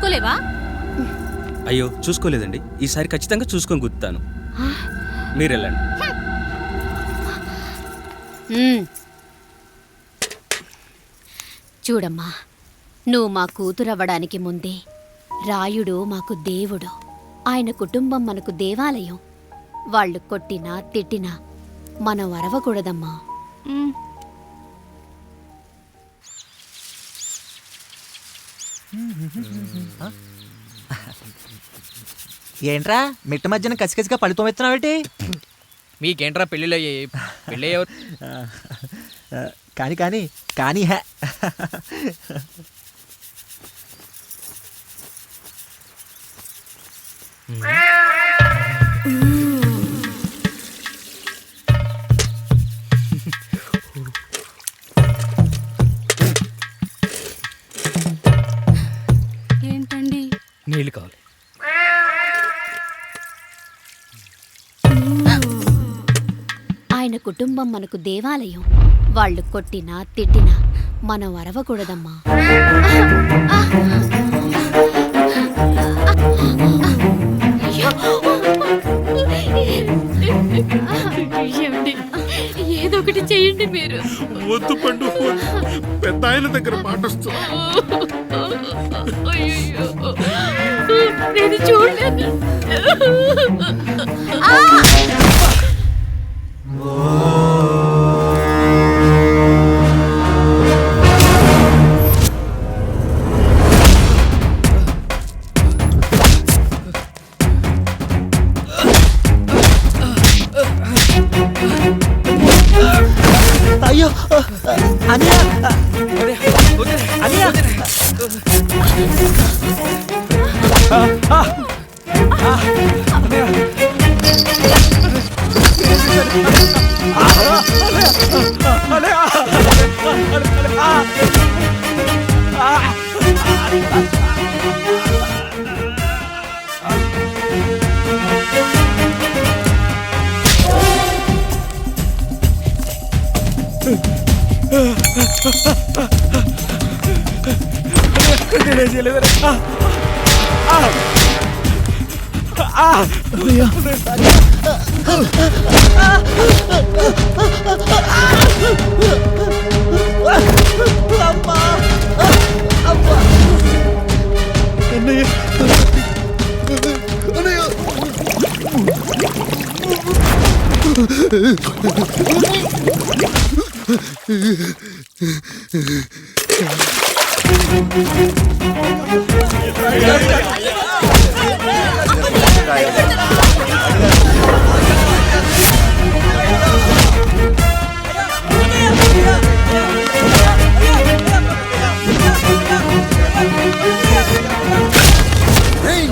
చూసుకోలేవా? అయ్యో చూసుకోలేదండి, ఈసారి ఖచ్చితంగా చూసుకొని గుర్తాను. మీరు వెళ్ళండి. చూడమ్మా, నువ్వు మా కూతురవ్వడానికి ముందే రాయుడు మాకు దేవుడు, ఆయన కుటుంబం మనకు దేవాలయం. వాళ్ళు కొట్టినా తిట్టినా మనం అరవకూడదమ్మా. ఏంట్రా మిట్ట మధ్యన కసికసిగా పడిపోమెత్తున్నావేటి? మీకేంట్రా పెళ్ళిళ్ళయ్యే? పెళ్ళి కానీ కానీ కానీ హే ఏంటండి? నీళ్ళు కావాలి. ఆయన కుటుంబం మనకు దేవాలయం. వాళ్ళు కొట్టినా తిట్టినా మనం అరవకూడదమ్మా. ఏదో ఒకటి చెయ్యండి మీరు. వద్దు పండు, పెద్ద ఆయన దగ్గర మాటొస్తూ. నేను చూడలేదు. అయ్యో అనియా అనియా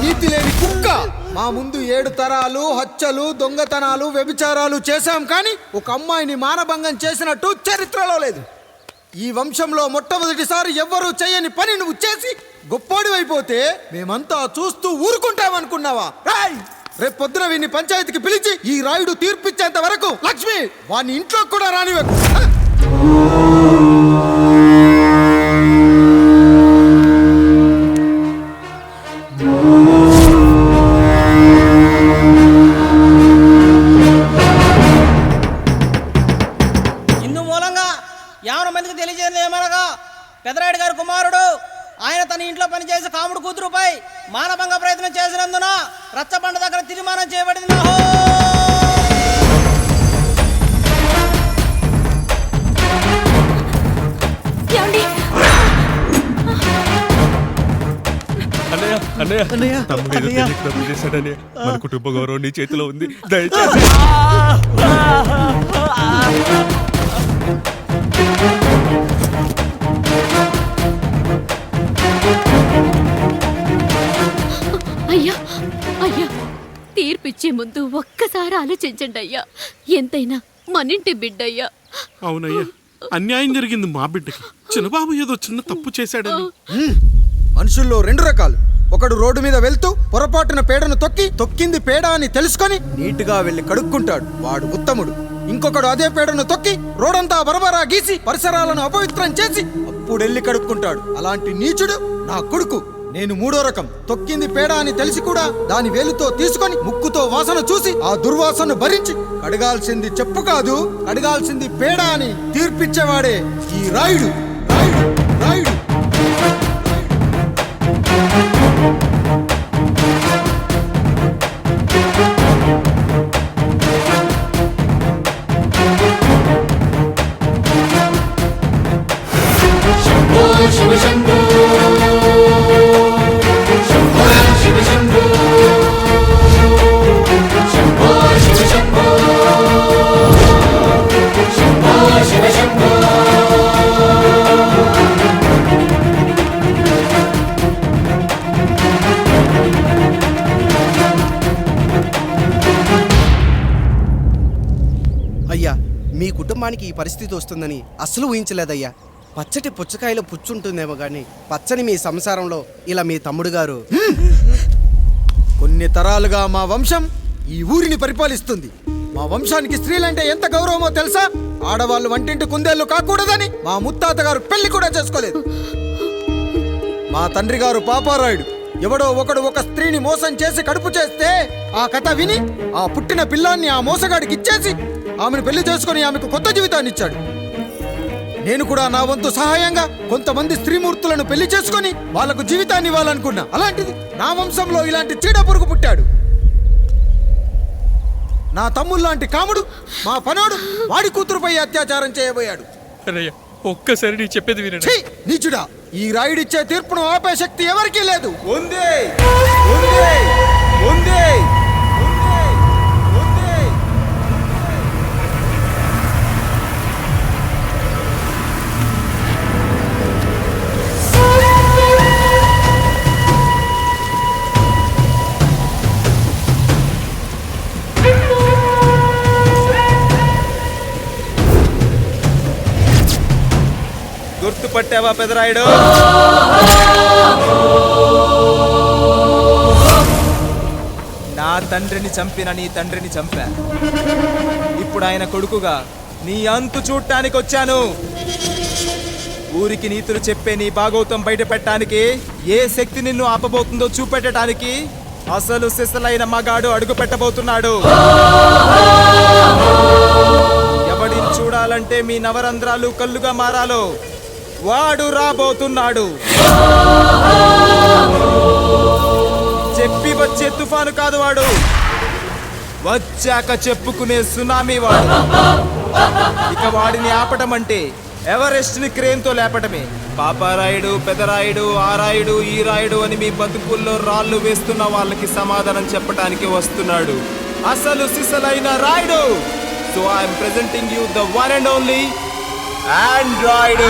నీతి లేని కుక్క, మా ముందు 7 తరాలు హత్యలు, దొంగతనాలు, వ్యభిచారాలు చేశాం, కానీ ఒక అమ్మాయిని మానభంగం చేసినట్టు చరిత్రలో లేదు. ఈ వంశంలో మొట్టమొదటిసారి ఎవ్వరూ చేయని పని నువ్వు చేసి గొప్పోడివైపోతే మేమంతా చూస్తూ ఊరుకుంటామనుకున్నావా? రేపు పొద్దున వీడిని పంచాయతీకి పిలిచి ఈ రాయుడు తీర్పిచ్చేంత వరకు లక్ష్మి వాడిని ఇంట్లో కూడా రానివ్వకు. ఇందు మూలంగా 50 మందికి తెలియజేయడం ఏమనగా, పెదరాయుడు గారి కుమారుడు ఆయన తన ఇంట్లో పనిచేసే కాముడు కూతురుపై మానభంగ ప్రయత్నం చేసినందున రచ్చబండ దగ్గర తీర్మానం చేయబడింది. మన కుటుంబ గౌరవం నీ చేతిలో ఉంది, దయచేసి. అయ్యా అయ్యా, తీర్పిచ్చే ముందు ఒక్కసారి ఆలోచించండి అయ్యా. ఎంతైనా మనింటి బిడ్డయ్యా. అవునయ్యా, అన్యాయం జరిగింది మా బిడ్డకి. చిన్నబాబు ఏదో చిన్న తప్పు చేశాడని. మనుషుల్లో 2 రకాలు. ఒకడు రోడ్డు మీద వెళ్తూ పొరపాటున పేడను తొక్కింది పేడ అని తెలుసుకొని నీట్గా వెళ్ళి కడుక్కుంటాడు, వాడు ఉత్తముడు. ఇంకొకడు అదే పేడను తొక్కి రోడంతా బరబరా గీసి పరిసరాలను అపవిత్రం చేసి అప్పుడెళ్ళి కడుక్కుంటాడు, అలాంటి నీచుడు నా కొడుకు. నేను మూడో రకం. తొక్కింది పేడ అని తెలిసి కూడా దాని వేలుతో తీసుకొని ముక్కుతో వాసన చూసి ఆ దుర్వాసన భరించి కడగాల్సింది చెప్పు కాదు, కడగాల్సింది పేడ అని తీర్పిచ్చేవాడే ఈ రాయుడు. రాయుడు రాయుడు అయ్యా, మీ కుటుంబానికి ఈ పరిస్థితి వస్తుందని అస్సలు ఊహించలేదయ్యా. పచ్చటి పుచ్చకాయలో పుచ్చుంటుందేమో కానీ పచ్చని మీ సంసారంలో ఇలా మీ తమ్ముడు గారు. కొన్ని తరాలుగా మా వంశం ఈ ఊరిని పరిపాలిస్తుంది. మా వంశానికి స్త్రీలంటే ఎంత గౌరవమో తెలుసా? ఆడవాళ్ళు వంటింటి కుందేళ్లు కాకూడదని మా ముత్తాత గారు పెళ్లి కూడా చేసుకోలేదు. మా తండ్రి గారు పాపారాయుడు ఎవడో ఒకడు ఒక స్త్రీని మోసం చేసి కడుపు చేస్తే ఆ కథ విని ఆ పుట్టిన పిల్లాన్ని ఆ మోసగాడికి ఇచ్చేసి ఆమెను పెళ్లి చేసుకుని ఆమెకు కొత్త జీవితాన్ని ఇచ్చాడు. నేను కూడా నా వంతు సహాయంగా కొంతమంది స్త్రీమూర్తులను పెళ్లి చేసుకుని వాళ్లకు జీవితాన్ని ఇవ్వాలనుకున్నా. అలాంటిది నా వంశంలో ఇలాంటి చీడ పురుగు పుట్టాడు. నా తమ్ముళ్ళలాంటి కాముడు మా పనోడు వాడి కూతురుపై అత్యాచారం చేయబోయాడు. ఒక్కసారి నీ చెప్పేది వినండి. ఛీ, నీచుడా! ఈ రాయుడిచ్చే తీర్పును ఆపే శక్తి ఎవరికీ లేదు. గుర్తుపట్టావా పెదరాయుడు? నా తండ్రిని చంపిన నీ తండ్రిని చంపా. ఇప్పుడు ఆయన కొడుకుగా నీ అంతు చూడటానికి వచ్చాను. ఊరికి నీతులు చెప్పే నీ భాగవతం బయట పెట్టడానికి ఏ శక్తి నిన్ను ఆపబోతుందో చూపెట్టడానికి అసలు సిసలైన మగాడు అడుగు పెట్టబోతున్నాడు. ఎవడిని చూడాలంటే మీ నవరంధ్రాలు కళ్ళుగా మారాలో వాడు రాబోతున్నాడు. చెప్పి వచ్చే తుఫాను కాదు వాడు, వచ్చాక చెప్పుకునే సునామీ వాడు. ఇక వాడిని ఆపటం అంటే ఎవరెస్ట్ ని క్రేన్తో లేపటమే. పాపారాయుడు, పెదరాయుడు, ఆ రాయుడు, ఈ రాయుడు అని మీ బతుకుల్లో రాళ్ళు వేస్తున్న వాళ్ళకి సమాధానం చెప్పడానికి వస్తున్నాడు అసలు సిసలైన Rayudu. So I'm presenting you the one and only Android.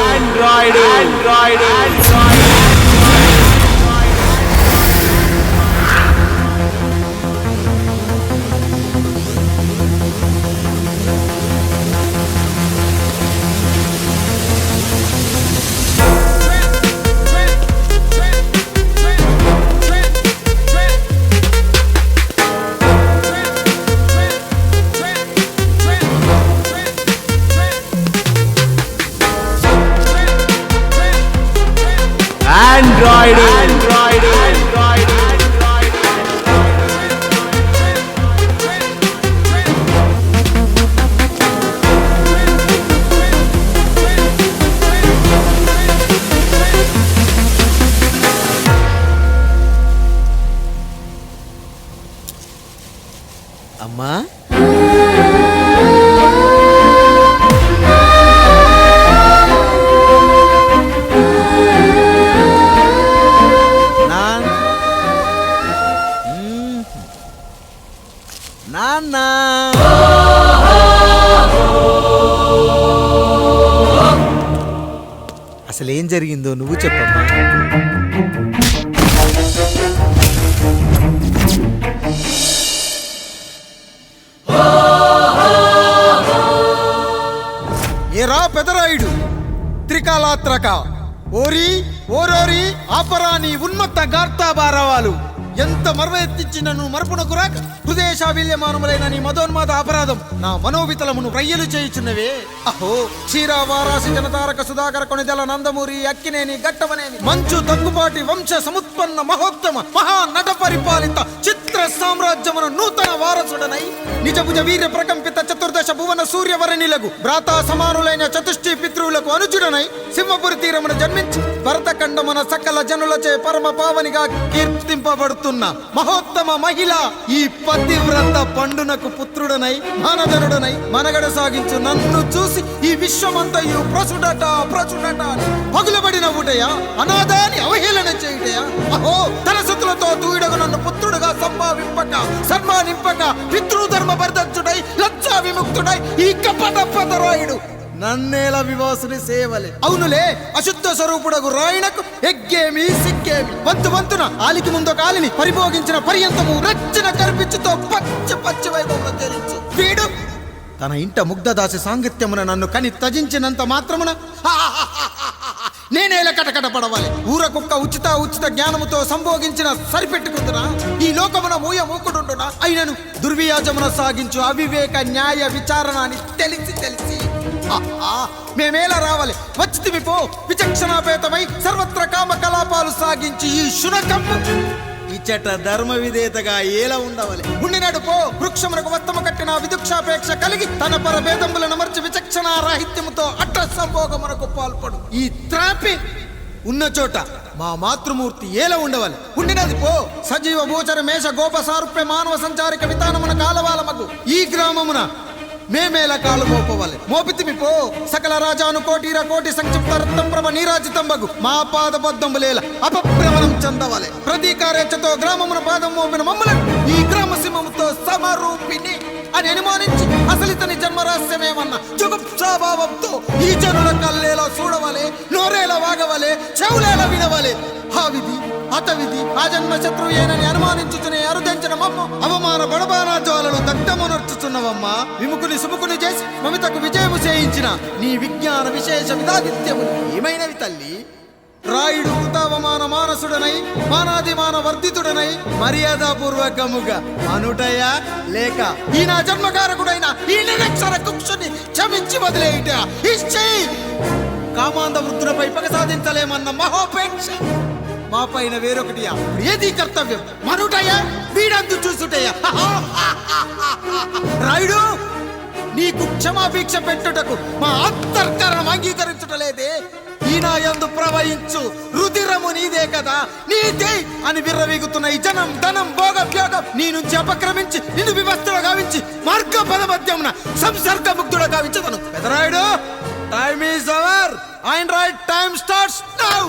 అమ్మా నాన్న అసలేం జరిగిందో నువ్వు చెప్పమ్మా. ఏరా పెదరాయుడు, త్రికాలాత్రక ఓరి ఓరోరి ఆపరాని ఉన్మత్త గార్తాబారవాలు ఎంత మర్వ ఎత్తించినను మరపునకు రాక హృదయశావిల్యమానములైన నీ మదోన్మాద అపరాధం నా మనోవితలమును రయ్యలు చేయుచున్నవే. అహో క్షీరా వారాసి జనతారక సుధాకర కొనిదల నందమూరి అక్కినేని గట్టవనేని మంచు దగ్గుబాటి వంశ సముత్పన్న మహోత్తమ మహా నట పరిపాలిత చిత్ర సామ్రాజ్యమున నూతన వారసుడనై నిజభుజ వీర్య ప్రకంపిత చతుర్దశ భువన సూర్యవరణిలకు భ్రాతా సమానులైన చతుష్టి పితృవులకు అనుజుడనై సింహపురి తీరమున జన్మించి భరతఖండమున సకల జనులచే పరమ పావనిగా కీర్తింపబడుతున్న మహోత్తమ మహిళ ఈ పతివ్రత పండునకు పుత్రుడనై మానధనుడనై మనగడ సాగించు నన్ను చూసి ఈ విశ్వమంతయు ప్రచుడట పగులబడిన ఊటయా అనాథాన్ని అవహేళన చేయుటయా. అహో తలసుతులతో దూడగు నన్ను పుత్రుడుగా సంభావింపక సన్మానింపక పితృధర్మ పరిదక్షుడై లజ్జా విముక్తుడై ఈ కపట పదరాయుడు నన్నేల వివాసుని సేవలే. అవునులే అశుద్ధ స్వరూపుడగు రాయణకు ఎగ్గేమి సిగ్గేమి. వంతున ఆలికి ముందు కాలిని పరిభోగించిన పర్యంతము రచ్చన కర్పించుతో పచ్చి వైభవంలో తేలించు వీడు తన ఇంట ముగ్ధదాసి సాంగత్యమున నన్ను కని త్యజించినంత మాత్రమున నేనేలా కటకట పడవాలి. ఊర కుక్క ఉచిత జ్ఞానముతో సంభోగించిన సరిపెట్టుకుంటున్నా ఈ లోకమున మూకుడుండునా అయినను దుర్వ్యాజమున సాగించు అవివేక న్యాయ విచారణ అని తెలిసి మేమేలా రావాలి వచ్చితిమి పో. విచక్షణాపేతమై సర్వత్ర కామ కలాపాలు సాగించి ఈ శునకమ్ము ఇచ్చట ధర్మ విధేతగా ఏలా ఉండవాలి. ఉండినాడు పో వృక్షమునకు వత్తము కట్టిన విదుక్షాపేక్ష కలిగి తన పరభేదములను మర్చి విచక్షణ రాహిత్యముతో అట్ట సంభోగమునకు పాల్పడు. ఈ త్రాపి ఉన్న చోట మా మాతృమూర్తి ఏలా ఉండవాలి. ఉండినది పో సజీవ భూచర మేష గోప సారూప్య మానవ సంచారిక విధానమున కాలవాలమగు ఈ గ్రామమున మేమేలా కాలు మోపవాలి. మోపితిమి పో సకల రాజాను కోటి సంక్షిప్త రత్నప్రభ నీరాజితంబగు మా పాదబద్ధంబులేల అపభ్రమణం చెందవాలి. ప్రతీకారేచ్ఛతో గ్రామమున పాదం మోపిన మమ్మలను ఈ గ్రామ సింహముతో సమరూపిణి అని అనుమానించి అసలితని జన్మరహస్యమేమన్న జుగుప్సాభావంతో ఈ జనుల కల్లేలా చూడవాలి, నోరేలా వాగవాలి, చెవులేలా వినవాలి. ఆ విధి అతవిధి ఆ జన్మ శత్రువు ఏనని అనుమానించుచునే అరుదించిన మమ్మ అవమాన బడబానా జ్వాలను దగ్ధమునర్చుచున్నవమ్మ. విముకుని సుముకుని చేసి మమితకు విజయము చేయించిన నీ విజ్ఞాన విశేష విధాదిత్యము ఏమైనవి తల్లి. రాయుడు కృతావమాన మానసుడనై మానాదిమాన వర్ధితుడనై మర్యాదపూర్వకముగా అనుటయా లేక ఈ నా జన్మకారకుడైన ఈ నిరక్షర కుక్షుని క్షమించి వదిలేయుట ఇచ్చేయి. కామాంధ వృద్ధులపై పగ సాధించలేమన్న మహోపేక్ష మా పైన వేరొకటియా ఏది కర్తవ్యం మనుటయా వీడందు చూసుటయా. రాయుడు నీకు క్షమాభిక్ష పెట్టుటకు మా అంతర్కరణం అంగీకరించుటలేదే. ఈనాయందు ప్రవహించు రుధిరము నీదే కదా, నీదే అని విర్రవీగుతున్న ఈ జనం ధనం భోగ వ్యోగం నీ నుంచి అపక్రమించి నిన్ను వివస్తుడు గావించి మార్గ పదమధ్యమున సంసర్గ ముగ్ధుడు గావించదను. Peddarayudu time is over and right time starts now.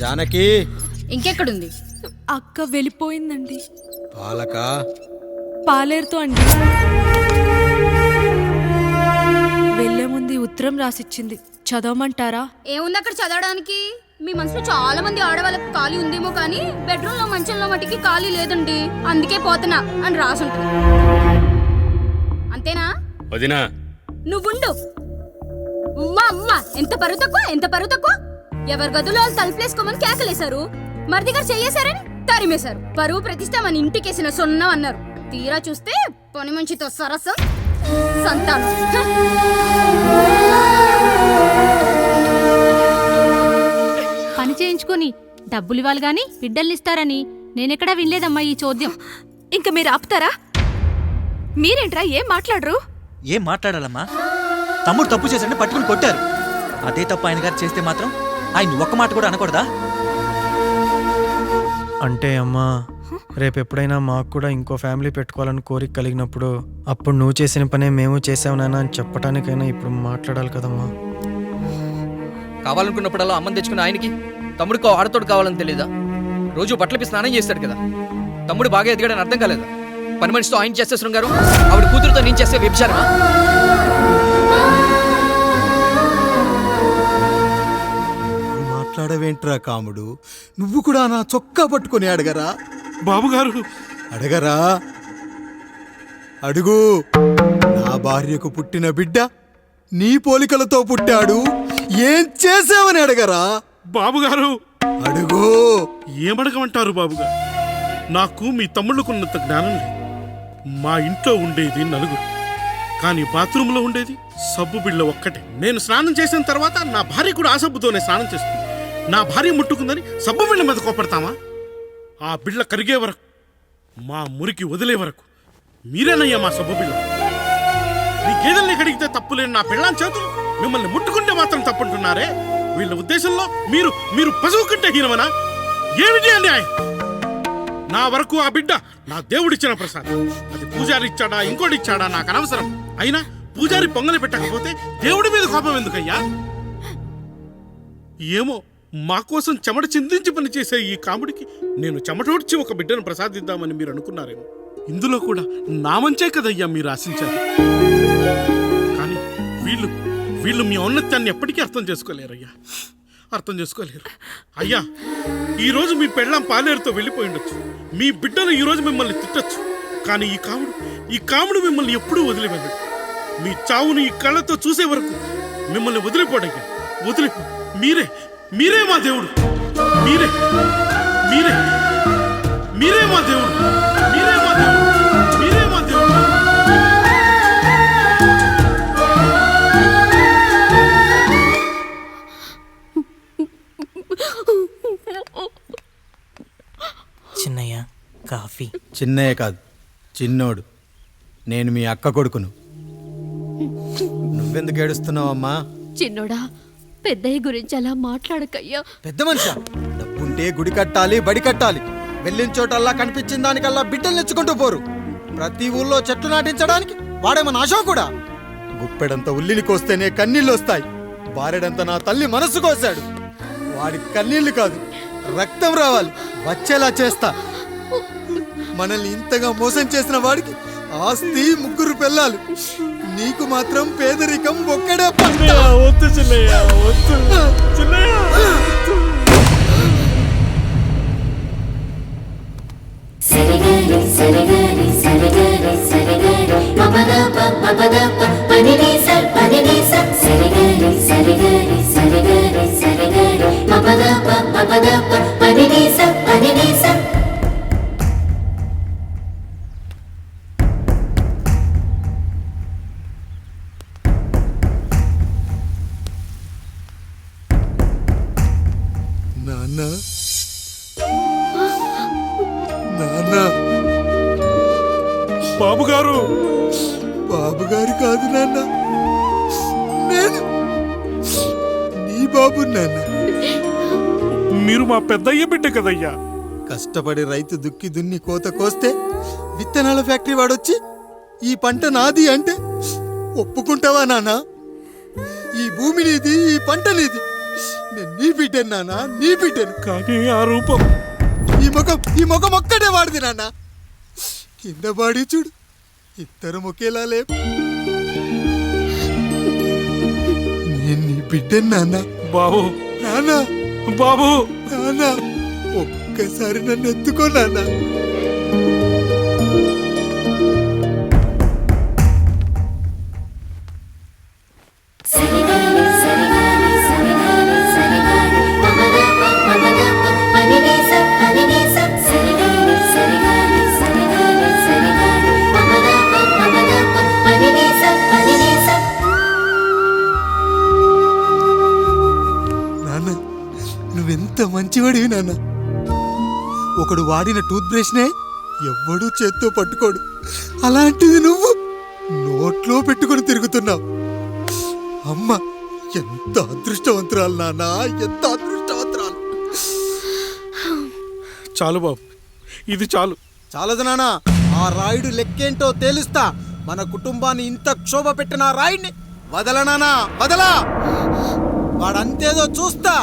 Janaki ఇంకెక్కడుంది? అక్క వెళ్ళిపోయిందండి. పాలక పాలేరుతో అండి. వెళ్లే ముందు ఉత్తరం రాసిచ్చింది, చదవమంటారా? ఏముంది అక్కడ చదవడానికి? మీ మనసులో చాలా మంది ఆడవాళ్ళకి ఖాళీ ఉందేమో కానీ బెడ్రూమ్ లో మంచంలో మట్టికి ఖాళీ లేదండి, అందుకే పోతున్నా అని రాసుంటుంది. అంతేనా వదినా? నువ్వుండు. అమ్మ ఎంత పరువు తక్కువ. ఎవరి గదులో వాళ్ళు తలుపులేసుకోమని కేకలేశారు, మరిదిగారు చెయ్యేశారని తరిమేశారు. పరువు ప్రతిష్ట మన ఇంటికేసిన సొన్నం అన్నారు. తీరా చూస్తే పని మంచితో సరసం సంతానం. పని చేయించుకొని డబ్బులు ఇవ్వాలి గాని బిడ్డల్నిస్తారని నేనెక్కడా వినలేదమ్మా ఈ చోద్యం. ఇంకా మీరు ఆపుతారా? మీరేంట్రా ఏం మాట్లాడరు? ఏం మాట్లాడాలమ్మా? తమ్ముడు తప్పు చేశాడని పట్టుకుని కొట్టారు. అదే తప్పు ఆయన గారు చేస్తే మాత్రం ఆయన ఒక్క మాట కూడా అనకూడదా? అంటే అమ్మా రేపు ఎప్పుడైనా మాకు కూడా ఇంకో ఫ్యామిలీ పెట్టుకోవాలని కోరిక కలిగినప్పుడు అప్పుడు నువ్వు చేసిన పనే మేము చేసావు నాన్న అని చెప్పడానికైనా ఇప్పుడు మాట్లాడాలి కదమ్మా. కావాలనుకున్నప్పుడల్లా అమ్మని తెచ్చుకున్న ఆయనకి తమ్ముడికి ఆడతోడు కావాలని తెలీదా? రోజు బట్టలపై స్నానం చేస్తాడు కదా. తమ్ముడు బాగా ఎదిగాడని అర్థం కాలేదా? పని మనిషితో ఆయన చేస్తే శృంగారం, ఆవిడ కూతురుతో నేను చేస్తే వ్యభిచారమా? మాట్లాడవేంట్రా కాముడు? నువ్వు కూడా నా చొక్కా పట్టుకొని అడగరా? బాబుగారు అడగరా? అడుగు. నా భార్యకు పుట్టిన బిడ్డ నీ పోలికలతో పుట్టాడు, ఏం చేసావని అడగరా? బాబుగారు అడుగు. ఏమడగమంటారు బాబుగారు? నాకు మీ తమ్ముళ్ళకున్నంత జ్ఞానం లేదు. మా ఇంట్లో ఉండేది 4, కానీ బాత్రూంలో ఉండేది సబ్బు బిళ్ళ ఒక్కటే. నేను స్నానం చేసిన తర్వాత నా భార్య కూడా ఆ సబ్బుతోనే స్నానం చేస్తుంది. నా భార్య ముట్టుకుందని సబ్బు బిళ్ళ మీద కోపడతామా? ఆ బిళ్ళ కరిగే వరకు, మా మురికి వదిలే వరకు మీరేనయ్యా మా సబ్బు బిళ్ళ. మీ గేదెల్ని కడిగితే తప్పులేని నా పిల్లాని చేతులు మిమ్మల్ని ముట్టుకుంటే మాత్రం తప్పుంటున్నారే. వీళ్ళ ఉద్దేశంలో మీరు మీరు పశువు కంటే హీనమనా? ఏమిటి అన్యాయం? నా వరకు ఆ బిడ్డ నా దేవుడిచ్చిన ప్రసాదం. అది పూజారి ఇచ్చాడా ఇంకోటి ఇచ్చాడా నాకు అనవసరం. అయినా పూజారి పొంగలి పెట్టకపోతే దేవుడి మీద కోపం ఎందుకయ్యా? ఏమో, మా కోసం చెమట చిందించి పనిచేసే ఈ కాముడికి నేను చెమటోడ్చి ఒక బిడ్డను ప్రసాదిద్దామని మీరు అనుకున్నారేమో. ఇందులో కూడా నా మంచే కదయ్యా మీరు ఆశించారు. కానీ వీళ్ళు మీ ఔన్నత్యాన్ని ఎప్పటికీ అర్థం చేసుకోలేరయ్యా, అర్థం చేసుకోలేరు. అయ్యా, ఈరోజు మీ పెళ్ళాం పాలేరుతో వెళ్ళిపోయి ఉండొచ్చు, మీ బిడ్డను ఈరోజు మిమ్మల్ని తిట్టచ్చు. కానీ ఈ కాముడు మిమ్మల్ని ఎప్పుడూ వదిలిపోయాడు. మీ చావును ఈ కళ్ళతో చూసే వరకు మిమ్మల్ని వదిలిపోడయ్యా, వదిలిపో. మీరే మా దేవుడు, మీరే మీరే మీరే మా దేవుడు, మీరే మా దేవుడు, మీరే మా దేవుడు. చిన్నయ్య కాఫీ. చిన్నయ్య కాదు, చిన్నోడు. నేను మీ అక్క కొడుకును. నువ్వెందుకు ఏడుస్తున్నావమ్మా? చిన్నోడా, పెద్దయ్య గురించి అలా మాట్లాడకయ్యా. పెద్ద మనిషి డబ్బుంటే గుడి కట్టాలి, బడి కట్టాలి. వెళ్ళిన చోటల్లా కనిపించిన దానికల్లా బిడ్డలు నెచ్చుకుంటూ పోరు. ప్రతి ఊళ్ళో చెట్లు నాటించడానికి వాడేమన్నా ఆశో కూడా. గుప్పెడంత ఉల్లిని కోస్తేనే కన్నీళ్ళు వస్తాయి. బారెడంత నా తల్లి మనసు కోసాడు. వాడి కన్నీళ్లు కాదు, రక్తం రావాలి, వచ్చేలా చేస్తా. మనల్ని ఇంతగా మోసం చేసిన వాడికి ఆస్తి 3 పిల్లలు, నీకు మాత్రం పేదరికం ఒక్కడే. వద్దు చిన్నయ్య, వద్దు చిన్నయ్య. సరిగరి సరిగరి సరిగరి సరిగరి మపదప మపదప పనినిస పనినిస సరిగరి సరిగరి సరిగరి సరిగరి మపదప మపదప పనినిస పనినిస. నాన్న నాన్న. బాబుగారు బాబుగారు కాదు నాన్న, నేను నీ బాబు నాన్న. మీరు మా పెద్దయ్య బిడ్డ కదయ్యా. కష్టపడి రైతు దుక్కి దున్ని కోత కోస్తే విత్తనాల ఫ్యాక్టరీ వాడొచ్చి ఈ పంట నాది అంటే ఒప్పుకుంటావా నాన్న? ఈ భూమి నీది, ఈ పంట నీది. నేను నీ బిడ్డను నాన్న, నీ బిడ్డను. కానీ ఆ రూపం, ఈ ముఖం ఒక్కడే వాడిది నాన్న. కింద బాడి చూడు, ఇద్దరు ఒకేలా లేవు. నేను నీ బిడ్డను నాన్న. బాబు నాన్న, బాబు నాన్న, ఒక్కసారి నన్ను ఎత్తుకో నాన్న. సరిగరి సరిగరి సరిగరి సరిగరి మపదప మపదప పనినిస పనినిస సరిగరి సరిగరి సరిగరి సరిగరి మపదప మపదప పనినిస పనినిస. నాన్న, నువ్వెంత మంచివాడివి నాన్న. ఒకడు వాడిన టూత్ బ్రష్నే ఎవ్వడూ చేత్తో పట్టుకోడు, అలాంటిది నువ్వు నోట్లో పెట్టుకొని తిరుగుతున్నావు. అమ్మ ఎంత అదృష్టవంతురాలు నాన్న, ఎంత అదృష్టవంతురాలు. చాలు బాబు, ఇది చాలు. చాలదు నానా, ఆ రాయుడు లెక్కేంటో తేలుస్తా. మన కుటుంబాన్ని ఇంత క్షోభ పెట్టిన ఆ రాయుడిని వదలనానా, వదలా. వాడంతేదో చూస్తా.